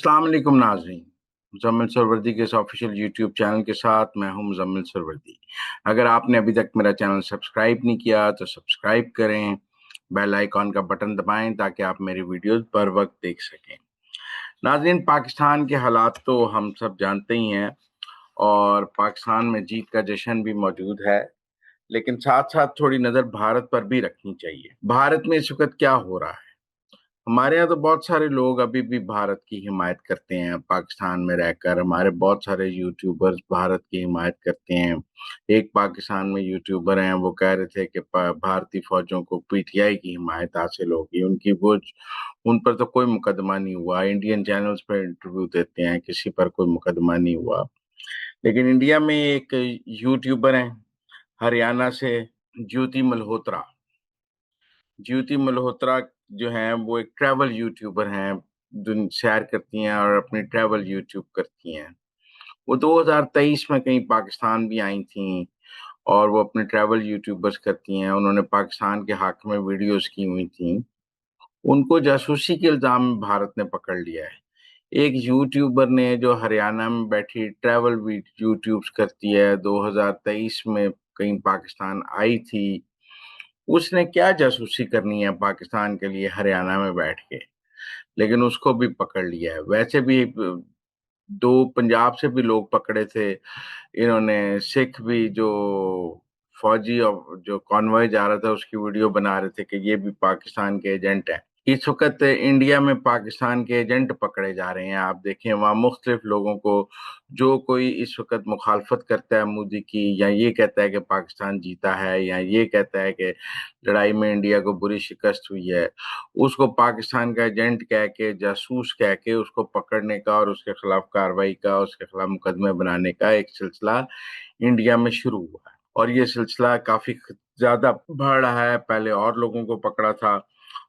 अस्सलाम वालेकुम नाज़रीन। मुज़म्मिल सरवर्दी के इस ऑफिशियल यूट्यूब चैनल के साथ मैं हूं मुज़म्मिल सरवर्दी। अगर आपने अभी तक मेरा चैनल सब्सक्राइब नहीं किया तो सब्सक्राइब करें, बेल आइकॉन का बटन दबाएं ताकि आप मेरी वीडियोस बर वक्त देख सकें। नाज़रीन, पाकिस्तान के हालात तो हम सब जानते ही हैं और पाकिस्तान में जीत का जश्न भी मौजूद है, लेकिन साथ साथ थोड़ी नज़र भारत पर भी रखनी चाहिए। भारत में इस वक्त क्या हो रहा है? हमारे यहाँ तो बहुत सारे लोग अभी भी भारत की हिमायत करते हैं। पाकिस्तान में रहकर हमारे बहुत सारे यूट्यूबर्स भारत की हिमायत करते हैं। एक पाकिस्तान में यूट्यूबर हैं, वो कह रहे थे कि भारतीय फौजों को पीटीआई की हिमायत हासिल होगी, उनकी वो उन पर तो कोई मुकदमा नहीं हुआ। इंडियन चैनल्स पर इंटरव्यू देते हैं, किसी पर कोई मुकदमा नहीं हुआ। लेकिन इंडिया में एक यूट्यूबर हैं हरियाणा से, ज्योति मल्होत्रा। ज्योति मल्होत्रा जो हैं वो एक ट्रैवल यूट्यूबर हैं, सैर करती हैं और अपनी ट्रैवल यूट्यूब करती हैं। वो 2023 में कहीं पाकिस्तान भी आई थी और वो अपने ट्रैवल यूट्यूबर्स करती हैं। उन्होंने पाकिस्तान के हक में वीडियोस की हुई थी। उनको जासूसी के इल्जाम में भारत ने पकड़ लिया है। एक यूट्यूबर ने जो हरियाणा में बैठी ट्रैवल यूट्यूब्स करती है, 2023 में कहीं पाकिस्तान आई थी, उसने क्या जासूसी करनी है पाकिस्तान के लिए हरियाणा में बैठ के, लेकिन उसको भी पकड़ लिया है। वैसे भी दो पंजाब से भी लोग पकड़े थे इन्होंने। सिख भी जो फौजी और जो कॉन्वॉय जा रहा था उसकी वीडियो बना रहे थे कि ये भी पाकिस्तान के एजेंट हैं। इस वक्त इंडिया में पाकिस्तान के एजेंट पकड़े जा रहे हैं। आप देखें वहाँ मुख्तलिफ लोगों को, जो कोई इस वक्त मुखालफत करता है मोदी की, या ये कहता है कि पाकिस्तान जीता है, या ये कहता है कि लड़ाई में इंडिया को बुरी शिकस्त हुई है, उसको पाकिस्तान का एजेंट कह के, जासूस कह के उसको पकड़ने का और उसके खिलाफ कार्रवाई का, उसके खिलाफ मुकदमे बनाने का एक सिलसिला इंडिया में शुरू हुआ है। और ये सिलसिला काफी ज्यादा बढ़ रहा है। पहले और लोगों को पकड़ा था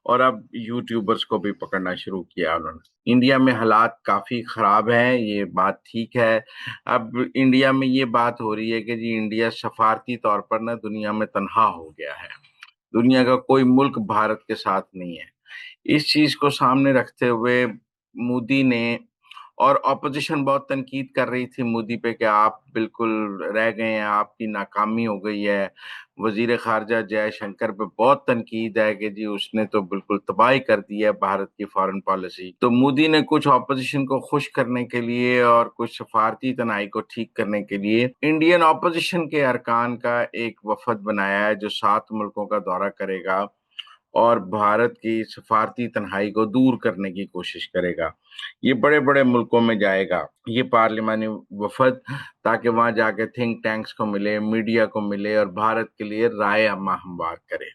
और अब यूट्यूबर्स को भी पकड़ना शुरू किया उन्होंने। इंडिया में हालात काफी खराब हैं, ये बात ठीक है। अब इंडिया में ये बात हो रही है कि जी इंडिया सफारती तौर पर ना दुनिया में तन्हा हो गया है। दुनिया का कोई मुल्क भारत के साथ नहीं है। इस चीज को सामने रखते हुए मोदी ने, और ऑपोजिशन बहुत तनकीद कर रही थी मोदी पे कि आप बिल्कुल रह गए हैं, आपकी नाकामी हो गई है। वजीर खारजा जयशंकर पे बहुत तनकीद है कि जी उसने तो बिल्कुल तबाही कर दी है भारत की फॉरेन पॉलिसी। तो मोदी ने कुछ ऑपोजिशन को खुश करने के लिए और कुछ सफारती तनाई को ठीक करने के लिए इंडियन ऑपोजिशन के अरकान का एक वफद बनाया है जो 7 मुल्कों का दौरा करेगा और भारत की सफारती तन्हाई को दूर करने की कोशिश करेगा। ये बड़े बड़े मुल्कों में जाएगा ये पार्लिमानी वफद, ताकि वहां जाके थिंक टैंक्स को मिले, मीडिया को मिले और भारत के लिए राय हमवार करे।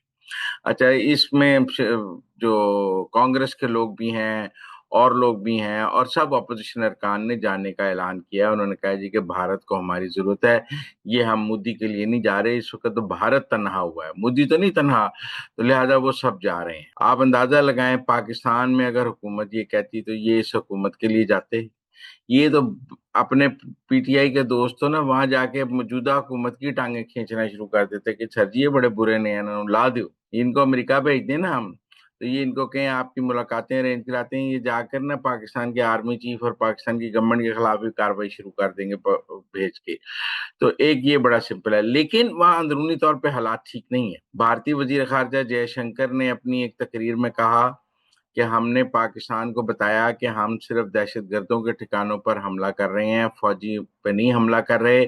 अच्छा, इसमें जो कांग्रेस के लोग भी हैं और लोग भी हैं और सब अपोजिशन अरकान ने जाने का ऐलान किया। उन्होंने कहा जी कि भारत को हमारी जरूरत है, ये हम मोदी के लिए नहीं जा रहे। इस वक्त तो भारत तन्हा हुआ है, मोदी तो नहीं तन्हा, तो लिहाजा वो सब जा रहे हैं। आप अंदाजा लगाएं, पाकिस्तान में अगर हुकूमत ये कहती तो ये इस हुकूमत के लिए जाते। ये तो अपने पीटीआई के दोस्तों ना वहां जाके मौजूदा हुकूमत की टांगे खींचना शुरू कर देते कि सर जी ये बड़े बुरे नहीं है, इन्होंने ला दो, इनको अमेरिका भेज दें ना हम, तो ये इनको कहें आपकी मुलाकातें अरेंज कराते हैं, ये जाकर ना पाकिस्तान के आर्मी चीफ और पाकिस्तान की गवर्नमेंट के खिलाफ भी कार्रवाई शुरू कर देंगे भेज के। तो एक ये बड़ा सिंपल है, लेकिन वहाँ अंदरूनी तौर पे हालात ठीक नहीं है। भारतीय वजीर खारजा जयशंकर ने अपनी एक तकरीर में कहा कि हमने पाकिस्तान को बताया कि हम सिर्फ दहशतगर्दों के ठिकानों पर हमला कर रहे हैं, फौजी पे नहीं हमला कर रहे,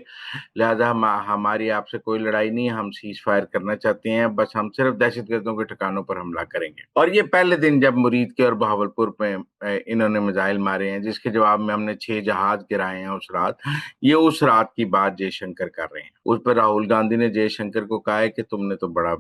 लिहाजा हमारी आपसे कोई लड़ाई नहीं है, हम सीज फायर करना चाहते हैं, बस हम सिर्फ दहशतगर्दों के ठिकानों पर हमला करेंगे। और ये पहले दिन जब मुरीद के और बहावलपुर में इन्होंने मिसाइल मारे हैं, जिसके जवाब में हमने 6 जहाज गिराए हैं उस रात, ये उस रात की बात जयशंकर कर रहे हैं। उस पर राहुल गांधी ने जयशंकर को कहा है कि तुमने तो बड़ा,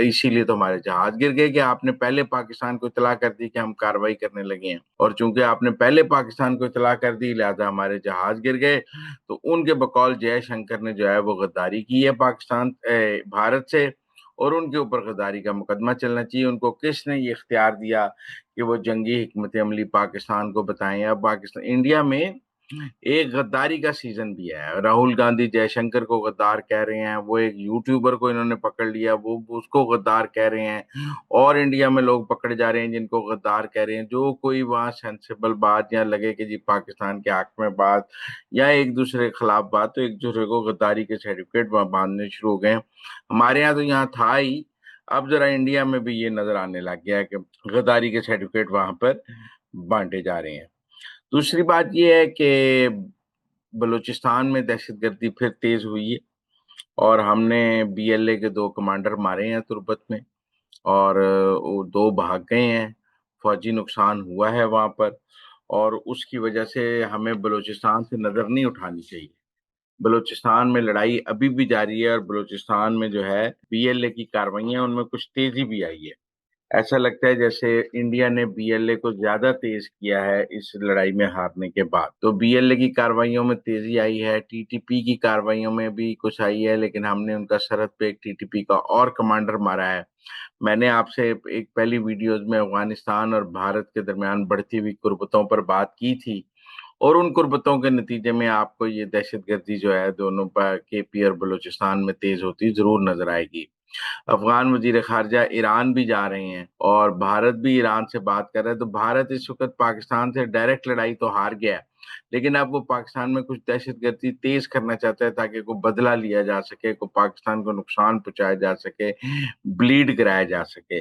इसीलिए तो हमारे जहाज गिर गए कि आपने पहले पाकिस्तान को इतला कर दी कि हम कार्रवाई करने लगे हैं, और चूंकि आपने पहले पाकिस्तान को इतला कर दी लिहाजा हमारे जहाज गिर गए। तो उनके बकौल जयशंकर ने जो है वो गद्दारी की है भारत से, और उनके ऊपर गद्दारी का मुकदमा चलना चाहिए। उनको किसने ये इख्तियार दिया कि वो जंगी हिकमत अमली पाकिस्तान को बताएं? अब पाकिस्तान, इंडिया में एक गद्दारी का सीजन भी है। राहुल गांधी जयशंकर को गद्दार कह रहे हैं, वो एक यूट्यूबर को इन्होंने पकड़ लिया, वो उसको गद्दार कह रहे हैं, और इंडिया में लोग पकड़े जा रहे हैं जिनको गद्दार कह रहे हैं। जो कोई वहाँ सेंसिबल बात या लगे कि जी पाकिस्तान के हक में बात या एक दूसरे के खिलाफ बात, तो एक दूसरे को गद्दारी के सर्टिफिकेट बांधने शुरू हो गए। हमारे यहाँ तो यहाँ था ही, अब जरा इंडिया में भी ये नजर आने लग गया है कि गद्दारी के सर्टिफिकेट वहां पर बांटे जा रहे हैं। दूसरी बात यह है कि बलूचिस्तान में दहशतगर्दी फिर तेज हुई है, और हमने बीएलए के 2 कमांडर मारे हैं तुर्बत में, और वो 2 भाग गए हैं। फौजी नुकसान हुआ है वहां पर, और उसकी वजह से हमें बलूचिस्तान से नजर नहीं उठानी चाहिए। बलूचिस्तान में लड़ाई अभी भी जारी है, और बलूचिस्तान में जो है बीएलए की कार्रवाइयां, उनमें कुछ तेजी भी आई है। ऐसा लगता है जैसे इंडिया ने बीएलए को ज्यादा तेज किया है इस लड़ाई में हारने के बाद। तो बीएलए की कार्रवाइयों में तेजी आई है, टीटीपी की कार्रवाइयों में भी कुछ आई है, लेकिन हमने उनका सरहद पे एक टीटीपी का और कमांडर मारा है। मैंने आपसे एक पहली वीडियोस में अफगानिस्तान और भारत के दरमियान बढ़ती हुई कुर्बतों पर बात की थी, और उन कुर्बतों के नतीजे में आपको ये दहशतगर्दी जो है दोनों पर केपी और बलूचिस्तान में तेज होती जरूर नजर आएगी। अफगान वजीर खारजा ईरान भी जा रहे हैं, और भारत भी ईरान से बात कर रहा है। तो भारत इस वक्त पाकिस्तान से डायरेक्ट लड़ाई तो हार गया है, लेकिन अब वो पाकिस्तान में कुछ दहशतगर्दी तेज करना चाहता है, ताकि को बदला लिया जा सके, को पाकिस्तान को नुकसान पहुंचाया जा सके, ब्लीड कराया जा सके।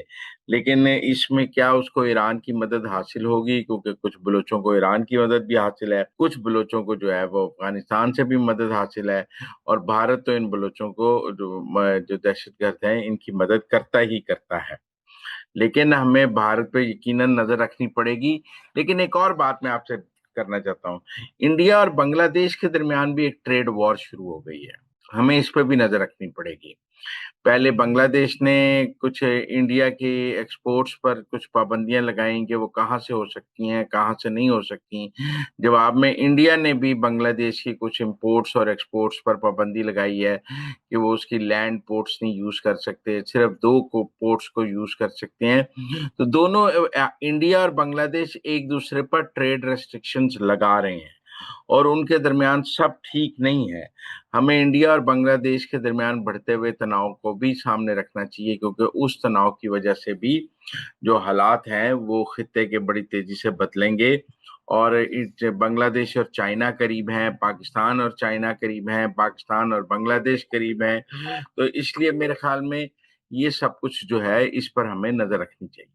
लेकिन इसमें क्या उसको ईरान की मदद हासिल होगी? क्योंकि कुछ बलोचों को ईरान की मदद भी हासिल है, कुछ बलोचों को जो है वो अफगानिस्तान से भी मदद हासिल है, और भारत तो इन बलोचों को जो दहशतगर्द हैं इनकी मदद करता ही करता है। लेकिन हमें भारत पे यकीनन नजर रखनी पड़ेगी। लेकिन एक और बात मैं आपसे करना चाहता हूँ, इंडिया और बांग्लादेश के दरमियान भी एक ट्रेड वॉर शुरू हो गई है, हमें इस पर भी नजर रखनी पड़ेगी। पहले बांग्लादेश ने कुछ इंडिया के एक्सपोर्ट्स पर कुछ पाबंदियां लगाई कि वो कहाँ से हो सकती हैं, कहाँ से नहीं हो सकती। जवाब में इंडिया ने भी बांग्लादेश की कुछ इंपोर्ट्स और एक्सपोर्ट्स पर पाबंदी लगाई है कि वो उसकी लैंड पोर्ट्स नहीं यूज कर सकते, सिर्फ 2 पोर्ट्स को यूज कर सकते हैं। तो दोनों इंडिया और बांग्लादेश एक दूसरे पर ट्रेड रेस्ट्रिक्शंस लगा रहे हैं, और उनके दरमियान सब ठीक नहीं है। हमें इंडिया और बांग्लादेश के दरमियान बढ़ते हुए तनाव को भी सामने रखना चाहिए, क्योंकि उस तनाव की वजह से भी जो हालात हैं वो खित्ते के बड़ी तेजी से बदलेंगे। और बांग्लादेश और चाइना करीब हैं, पाकिस्तान और चाइना करीब हैं, पाकिस्तान और बांग्लादेश करीब हैं। तो इसलिए मेरे ख्याल में ये सब कुछ जो है इस पर हमें नजर रखनी चाहिए।